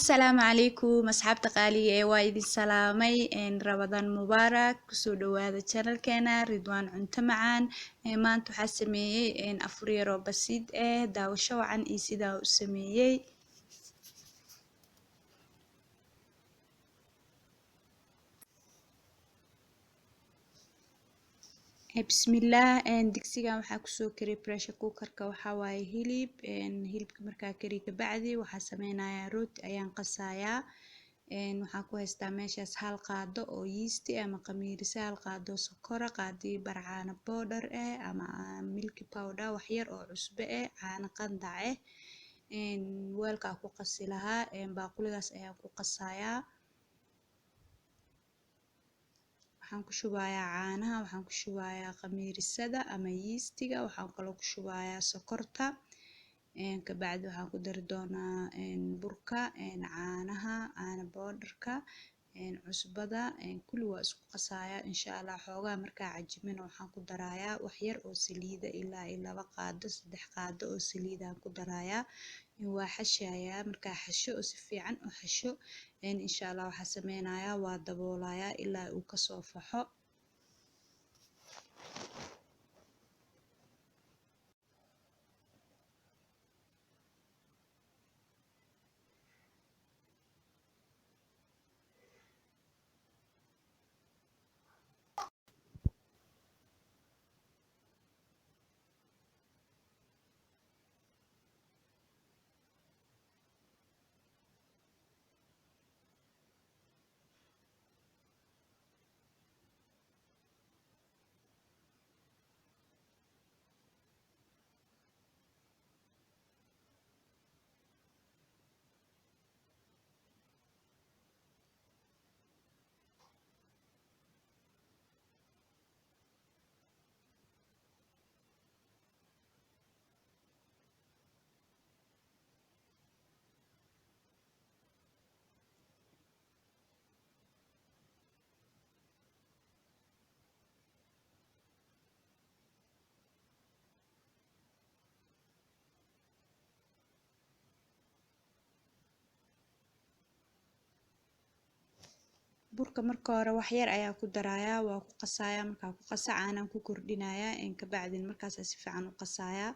السلام عليكم أصحابتا قالية وايد السلامي إن رمضان مبارك كسودو هذا channel كنا رضوان عنت معان ما انتو حاسميي إن أفريرو بسيط داو شو عن إيسي داو سميي بسم الله إن دكسيغا waxaa kusoo kari pressure cooker-ka waxaa waaye hilib hilibka markaa kari ka bacdi waxaa sameynayaa rooti ayaan qasayaa waxaan ku haystaa meeshaas hal qaado oo yeast ama khamiirisa hal qaado sokora qaadii bar caano powder ama milk powder wax yar oo cusbo caano qandac weelkaa ku qasi lahaa baaquligaas ayaan ku qasayaa waxaan ku shubayaa caanaha waxaan ku shubayaa khamiirisada ama yeastiga waxaan kaloo ku shubayaa sokorta kabacdi waxaan ku dari doonaa burka caanaha caano powderka cusbada kulli waa isku qasayaa insha Allah xoogaa markaa cajimina waxaan ku darayaa wax yar oo saliida ilaa 2 qaado 3 qaado oo saliida aan ku darayaa waa xashayaa markaa xasho oo si fiican u xasho insha Allah waxaa sameynayaa waa daboolayaa ilaa uu ka soo faxo burka marka hore wax yar ayaa ku darayaa waa ku qasayaa markaa ku qasa caanaan ku kordhinayaa kabacdin markaas si fiican u qasayaa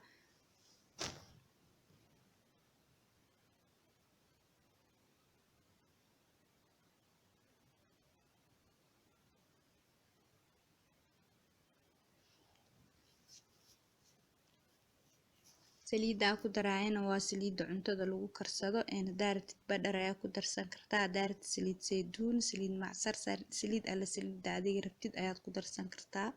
saliida ku daraayana waa saliida cuntada lagu karsado hadaa rabtid badhar ayaa ku darsan kartaa hadaa rabtid saliid saytuun saliid macsar saliid alla saliida adiga rabtid ayaad ku darsan kartaa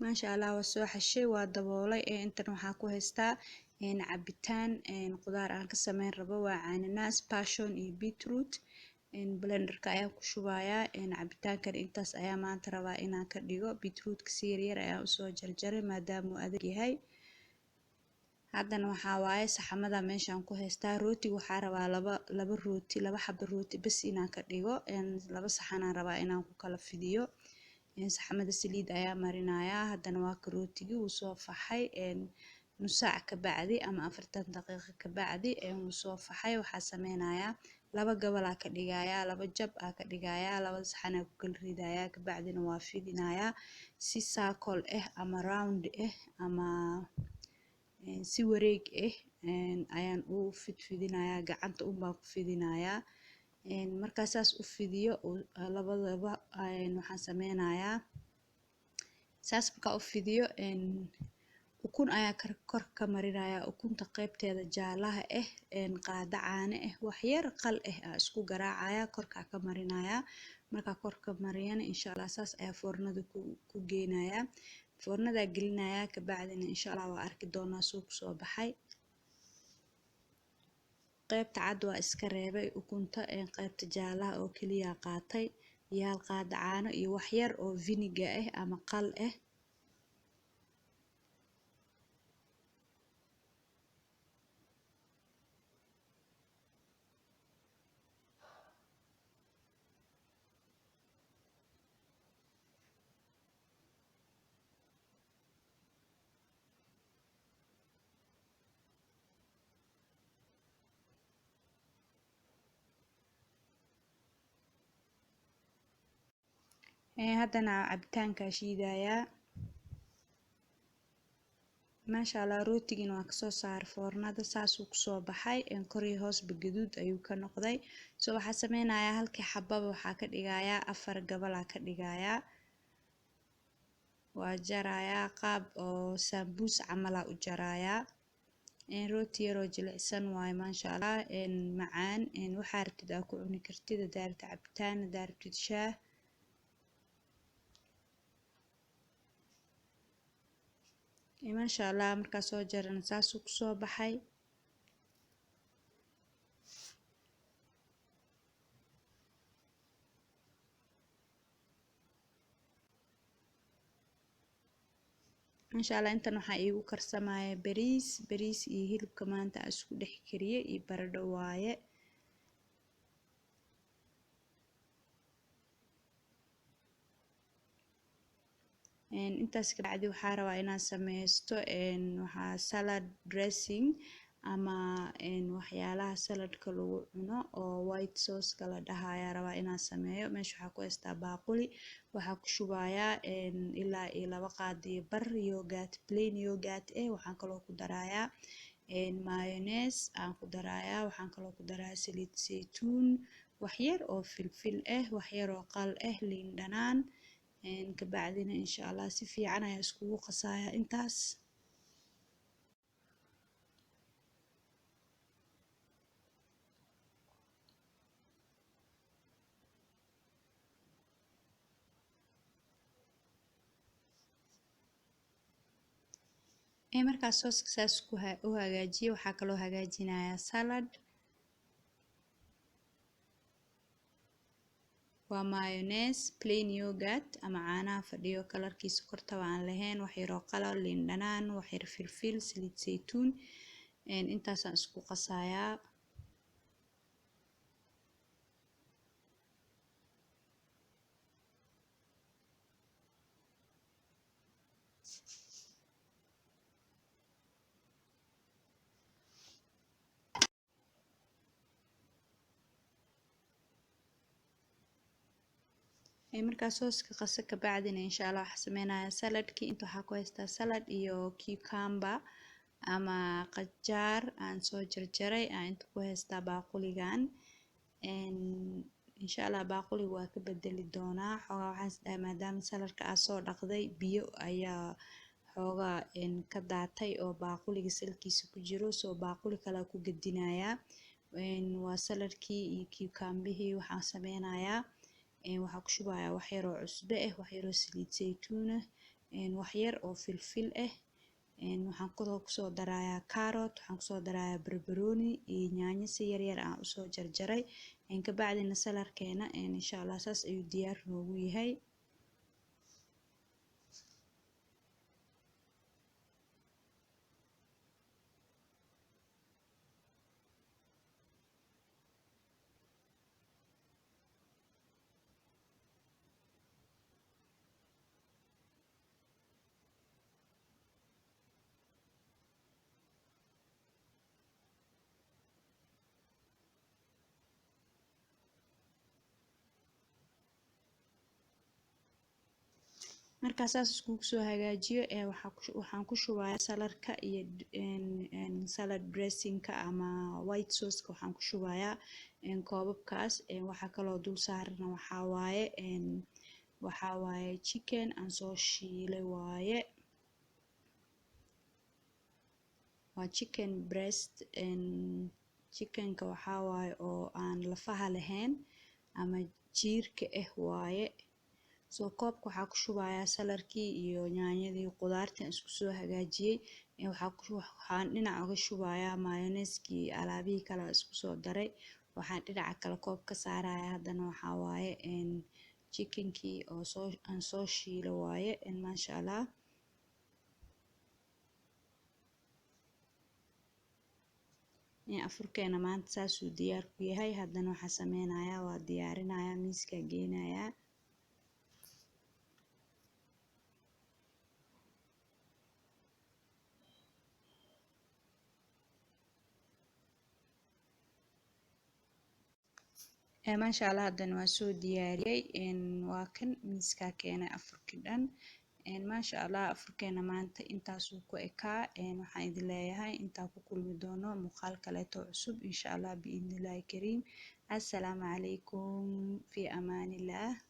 maasha Allah waa soo xashay waa daboolay intan waxaa ku haystaa cabitaan qudaar aan ka sameyn rabo waa cananaas passion iyo beetroot blenderka ayaan ku shubayaa cabitaankan intaas ayaa maanta rabaa inaan ka dhigo beetrootka si yar yar ayaan usoo jarjaray maadaama uu adag yahay haddana waxaa waaye saxamada meeshaan ku haystaa rootiga waxaa rabaa laba rooti laba xabo rooti bas inaan ka dhigo 2 saxan aan rabaa inaan ku kala fidiyo saxamada saliid ayaa marinayaa haddana waa ka rootigii wuu soo faxay nus saac ka bacdi ama 40 daqiiqo ka bacdi wuu soo faxay waxaa sameynayaa 2 gobol ka dhigayaa 2 jab ka dhigayaa 2 saxan ku kala ridayaa ka bacdina waa fidinayaa si circle ama round ama si wareeg ayaan u fidinayaa gacanta baan ku fidinayaa markaa saas u fidiyo labadaba waxaan sameynayaa saas markaa u fidiyo ukun ayaa kor ka marinayaa ukunta qaybteeda jaalaha qaado caano wax yar qal isku garaacaya korka ka marinayaa markaa kor ka mariyana insha Allah saas ayaa foornada ku geynayaa foornada gelinayaa ka bacdina insha Allah waa arki doonaa soo ku soo baxay qaybta cad waa iska reebay ukunta qaybta jaalaha oo kaliya qaatay iyo hal qaado caano iyo wax yar oo vinegar ama qal haddana cabitaanka shiidayaa. maasha allah rootigina waa kasoo saar foornada saasuu kusoo baxay kor iyo hoosba gaduud ayuu ka noqday. So waxaa sameynayaa halkii xababa waxaa ka dhigayaa 4 gabalaa ka dhigayaa. waa jarayaa qaab oo sambuus camalaa u jarayaa. rooti yaroo jilicsan waaye maasha allah macaan. waxaa rabtid aa ku cuni kartid hadaa rabtid cabitaan hadaa rabtid shaah. maasha allah markaa soo jarana saasuu kusoo baxay. maasha allah intan waxaa iigu karsamaya bariis iyo hilibka maanta aan isku dhex kariyay iyo baradho waaye. intaas kabacdi waxaa rabaa inaan sameysto waxaa salad dressing ama waxyaalaha saladka lagu cuno oo white sauce-ka la dhahayaa rabaa inaan sameeyo. meesha waxaa ku haystaa baaquli waxaa ku shubayaa ilaa iyo 2 qaado iyo bar yogurt plain yogurt waxaan kaloo ku darayaa mayonnaise aan ku darayaa. waxaan kaloo ku darayaa saliid saytuun wax yar oo filfil wax yar oo qal liin dhanaan. kabacdina insha allah si fiican ayaa iskugu qasayaa intaas. markaas sooska saas u hagaajiyo waxaa kaloo hagaajinayaa salad. waa mayonnaise plain yogurt ama caanaha fadhiyo kalarkiisa kortaba aan lahayn wax yaroo qalo liin dhanaan wax yar filfil saliid saytuun. intaasaan isku qasayaa. markaa sooska qaso kabacdina insha allah waxaa sameynayaa saladkii. inta waxaa ku haystaa salad iyo cucumber ama qajaar aan soo jarjaray aan inta ku haystaa baaquligan. insha allah baaquliga waa ka bedeli doonaa xoogaa waxaan isdhahay maadaama saladka aa soo dhaqday biyo ayaa xoogaa ka daatay oo baaquliga salkiisa ku jiro. soo baaquli kale ku gedinayaa. waa saladkii iyo cucumbihii waxaan sameynayaa waxaa ku shubayaa wax yar oo cusbo wax yar oo saliid saytuun wax yar oo filfil waxaan kaloo kusoo darayaa carrot waxaan kusoo darayaa barbarooni iyo yaanyo si yaryar aan usoo jarjaray. kabacdina saladkeena insha allah saas ayuu diyaar noogu yahay. markaa saas iskugu soo hagaajiyo waxaan ku shubayaa saladka iyo salad dressingka ama white sauce-ka waxaan ku shubayaa koobabkaas. waxaa kaloo dul saarana waxaa waaye chicken aan soo shiilay waaye. waa chicken breast. chickenka waxaa waaye oo aan lafaha lahayn ama jiirka waaye. soo koobka waxaa ku shubayaa saladkii iyo yaanyadii qudaartii aan isku soo hagaajiyay. waxaan dhinac uga shubayaa mayonnaise-kii alaabihii kale aan isku soo daray. waxaan dhinaca kale koob ka saarayaa haddana waxaa waaye chickenkii oo aan soo shiilay waaye. maasha allah afurkeena maanta saasuu diyaar ku yahay. haddana waxaa sameynayaa waa diyaarinayaa miiskaa geynayaa. ما شاء الله هذا نواسو دياري إن واكن ميسكا كينا أفركدان إن ما شاء الله أفركينا ما أنت سوكو إكا إن وحيد الله هاي أنت كل مدونة مخال كلاته عصب إن شاء الله بإذن الله الكريم. السلام عليكم في أمان الله.